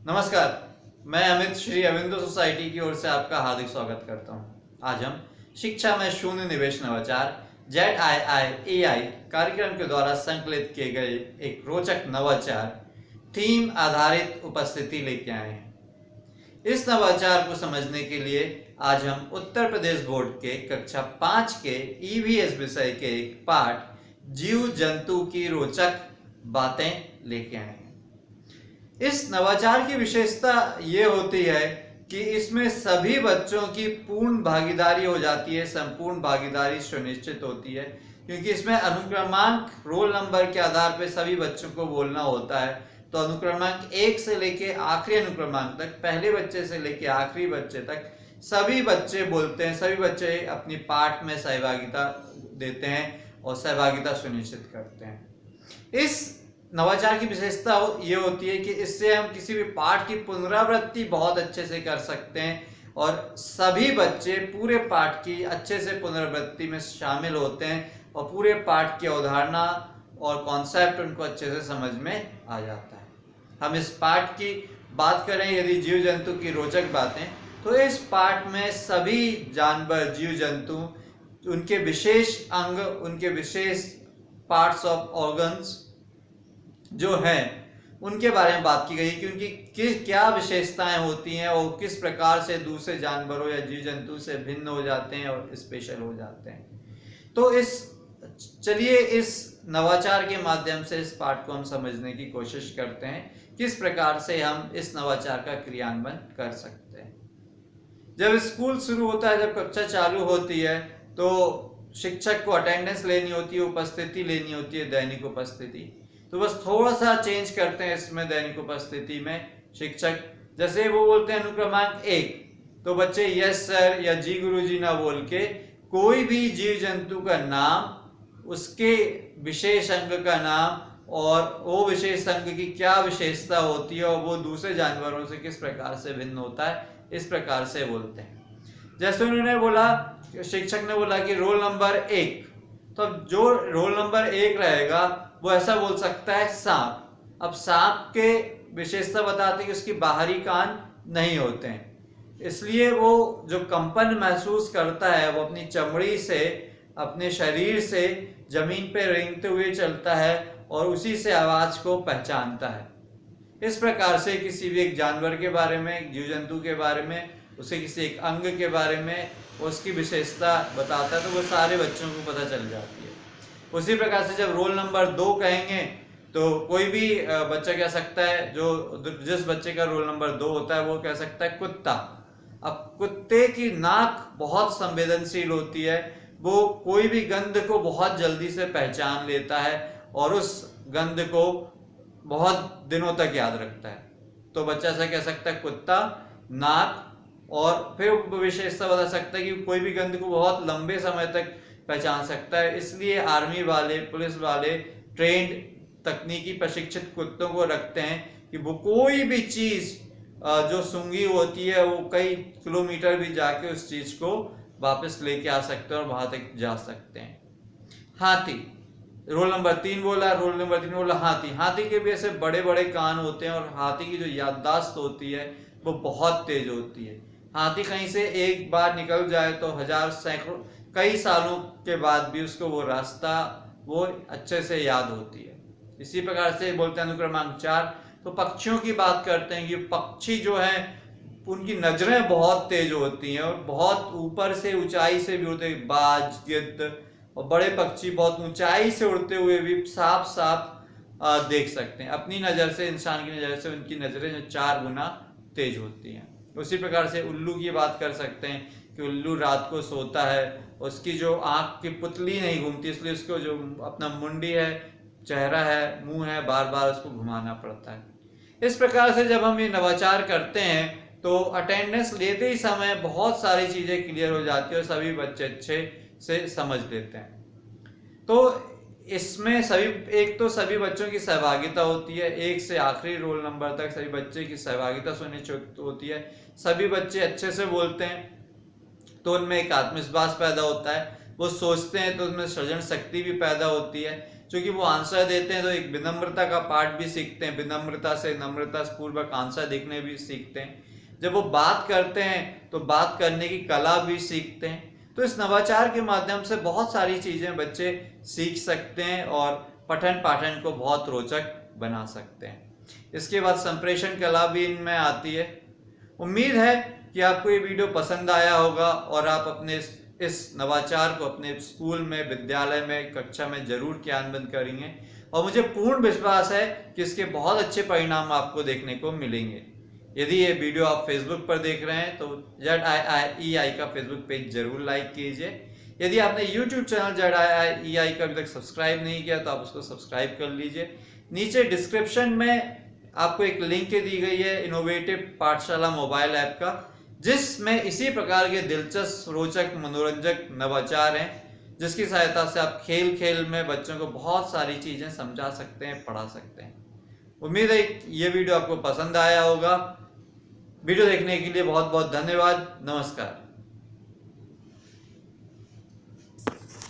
नमस्कार। मैं अमित श्री अविंदो सोसाइटी की ओर से आपका हार्दिक स्वागत करता हूं। आज हम शिक्षा में शून्य निवेश नवाचार ZIIAI कार्यक्रम के द्वारा संकलित किए गए एक रोचक नवाचार थीम आधारित उपस्थिति लेके आए हैं। इस नवाचार को समझने के लिए आज हम उत्तर प्रदेश बोर्ड के कक्षा 5 के EVS विषय के एक पाठ जीव जंतु की रोचक बातें लेके आए हैं। इस नवाचार की विशेषता ये होती है कि इसमें सभी बच्चों की पूर्ण भागीदारी हो जाती है, संपूर्ण भागीदारी सुनिश्चित होती है, क्योंकि इसमें अनुक्रमांक रोल नंबर के आधार पर सभी बच्चों को बोलना होता है। तो अनुक्रमांक 1 से लेके आखिरी अनुक्रमांक तक, पहले बच्चे से लेके आखिरी बच्चे तक सभी बच्चे बोलते हैं, सभी बच्चे अपनी पाठ में सहभागिता देते हैं और सहभागिता सुनिश्चित करते हैं। इस नवाचार की विशेषता ये होती है कि इससे हम किसी भी पाठ की पुनरावृत्ति बहुत अच्छे से कर सकते हैं और सभी बच्चे पूरे पाठ की अच्छे से पुनरावृत्ति में शामिल होते हैं और पूरे पाठ की अवधारणा और कॉन्सेप्ट उनको अच्छे से समझ में आ जाता है। हम इस पाठ की बात करें यदि जीव जंतु की रोचक बातें, तो इस पाठ में सभी जानवर, जीव जंतु, उनके विशेष अंग, उनके विशेष पार्ट्स ऑफ ऑर्गन्स जो हैं उनके बारे में बात की गई कि उनकी क्या विशेषताएं होती हैं और किस प्रकार से दूसरे जानवरों या जीव जंतु से भिन्न हो जाते हैं और स्पेशल हो जाते हैं। तो चलिए इस नवाचार के माध्यम से इस पाठ को हम समझने की कोशिश करते हैं, किस प्रकार से हम इस नवाचार का क्रियान्वयन कर सकते हैं। जब स्कूल शुरू होता है, जब कक्षा चालू होती है, तो शिक्षक को अटेंडेंस लेनी होती है, उपस्थिति लेनी होती है, दैनिक उपस्थिति। तो बस थोड़ा सा चेंज करते हैं इसमें दैनिक उपस्थिति में। शिक्षक जैसे वो बोलते हैं अनुक्रमांक 1, तो बच्चे यस सर या जी गुरुजी ना बोल के कोई भी जीव जंतु का नाम, उसके विशेष अंग का नाम और वो विशेष अंग की क्या विशेषता होती है और वो दूसरे जानवरों से किस प्रकार से भिन्न होता है, इस प्रकार से बोलते हैं। जैसे उन्होंने बोला, शिक्षक ने बोला कि रोल नंबर 1, तो जो रोल नंबर 1 रहेगा वो ऐसा बोल सकता है सांप। अब सांप के विशेषता बताते हैं कि उसकी बाहरी कान नहीं होते हैं, इसलिए वो जो कंपन महसूस करता है वो अपनी चमड़ी से, अपने शरीर से जमीन पे रेंगते हुए चलता है और उसी से आवाज को पहचानता है। इस प्रकार से किसी भी एक जानवर के बारे में, एक जीव जंतु के बारे में, उसे किसी एक अंग के बारे में उसकी विशेषता बताता है, तो वो सारे बच्चों को पता चल जाती है। उसी प्रकार से जब रोल नंबर 2 कहेंगे तो कोई भी बच्चा कह सकता है, जो जिस बच्चे का रोल नंबर 2 होता है वो कह सकता है कुत्ता। अब कुत्ते की नाक बहुत संवेदनशील होती है, वो कोई भी गंध को बहुत जल्दी से पहचान लेता है और उस गंध को बहुत दिनों तक याद रखता है। तो बच्चा ऐसा कह सकता है कुत्ता, नाक, और फिर विशेषता बता सकता है कि कोई भी गंध को बहुत लंबे समय तक पहचान सकता है। इसलिए आर्मी वाले, पुलिस वाले ट्रेंड तकनीकी प्रशिक्षित कुत्तों को रखते हैं कि वो कोई भी चीज जो सूंघी होती है वो कई किलोमीटर भी जाके उस चीज को वापस लेके आ सकते हैं और वहां तक जा सकते हैं। हाथी, रोल नंबर 3 बोला, रोल नंबर 3 बोला हाथी। हाथी के भी ऐसे बड़े बड़े कान होते हैं और हाथी की जो याददाश्त होती है वो बहुत तेज होती है। हाथी कहीं से एक बार निकल जाए तो हजार, सैकड़ों, कई सालों के बाद भी उसको वो रास्ता वो अच्छे से याद होती है। इसी प्रकार से बोलते हैं अनुक्रमांक 4, तो पक्षियों की बात करते हैं कि पक्षी जो है उनकी नजरें बहुत तेज होती हैं और बहुत ऊपर से, ऊंचाई से भी उड़ते हैं। बाज, गिद्ध और बड़े पक्षी बहुत ऊंचाई से उड़ते हुए भी साफ साफ देख सकते हैं। अपनी नजर से, इंसान की नजर से उनकी नजरें जो 4 गुना तेज होती हैं। उसी प्रकार से उल्लू की बात कर सकते हैं कि उल्लू रात को सोता है, उसकी जो आंख की पुतली नहीं घूमती, इसलिए उसको जो अपना मुंडी है, चेहरा है, मुंह है, बार बार उसको घुमाना पड़ता है। इस प्रकार से जब हम ये नवाचार करते हैं तो अटेंडेंस लेते ही समय बहुत सारी चीजें क्लियर हो जाती है और सभी बच्चे अच्छे से समझ लेते हैं। तो इसमें एक तो सभी बच्चों की सहभागिता होती है, 1 से आखिरी रोल नंबर तक सभी बच्चे की सहभागिता सुनिश्चित होती है। सभी बच्चे अच्छे से बोलते हैं तो उनमें एक आत्मविश्वास पैदा होता है, वो सोचते हैं तो उनमें सृजन शक्ति भी पैदा होती है। क्योंकि वो आंसर देते हैं तो एक विनम्रता का पाठ भी सीखते हैं, विनम्रता से नम्रता पूर्वक आंसर लिखने भी सीखते हैं। जब वो बात करते हैं तो बात करने की कला भी सीखते हैं। तो इस नवाचार के माध्यम से बहुत सारी चीजें बच्चे सीख सकते हैं और पठन पाठन को बहुत रोचक बना सकते हैं। इसके बाद संप्रेषण कला भी इनमें आती है। उम्मीद है कि आपको ये वीडियो पसंद आया होगा और आप अपने इस नवाचार को अपने स्कूल में, विद्यालय में, कक्षा में जरूर क्रियान्वित करेंगे और मुझे पूर्ण विश्वास है कि इसके बहुत अच्छे परिणाम आपको देखने को मिलेंगे। यदि ये वीडियो आप फेसबुक पर देख रहे हैं तो ZIIEI का फेसबुक पेज जरूर लाइक कीजिए। यदि आपने यूट्यूब चैनल ZIIEI का अभी तक सब्सक्राइब नहीं किया तो आप उसको सब्सक्राइब कर लीजिए। नीचे डिस्क्रिप्शन में आपको एक लिंक दी गई है इनोवेटिव पाठशाला मोबाइल ऐप का, जिसमें इसी प्रकार के दिलचस्प, रोचक, मनोरंजक नवाचार हैं, जिसकी सहायता से आप खेल खेल में बच्चों को बहुत सारी चीजें समझा सकते हैं, पढ़ा सकते हैं। उम्मीद है ये वीडियो आपको पसंद आया होगा। वीडियो देखने के लिए बहुत बहुत धन्यवाद। नमस्कार।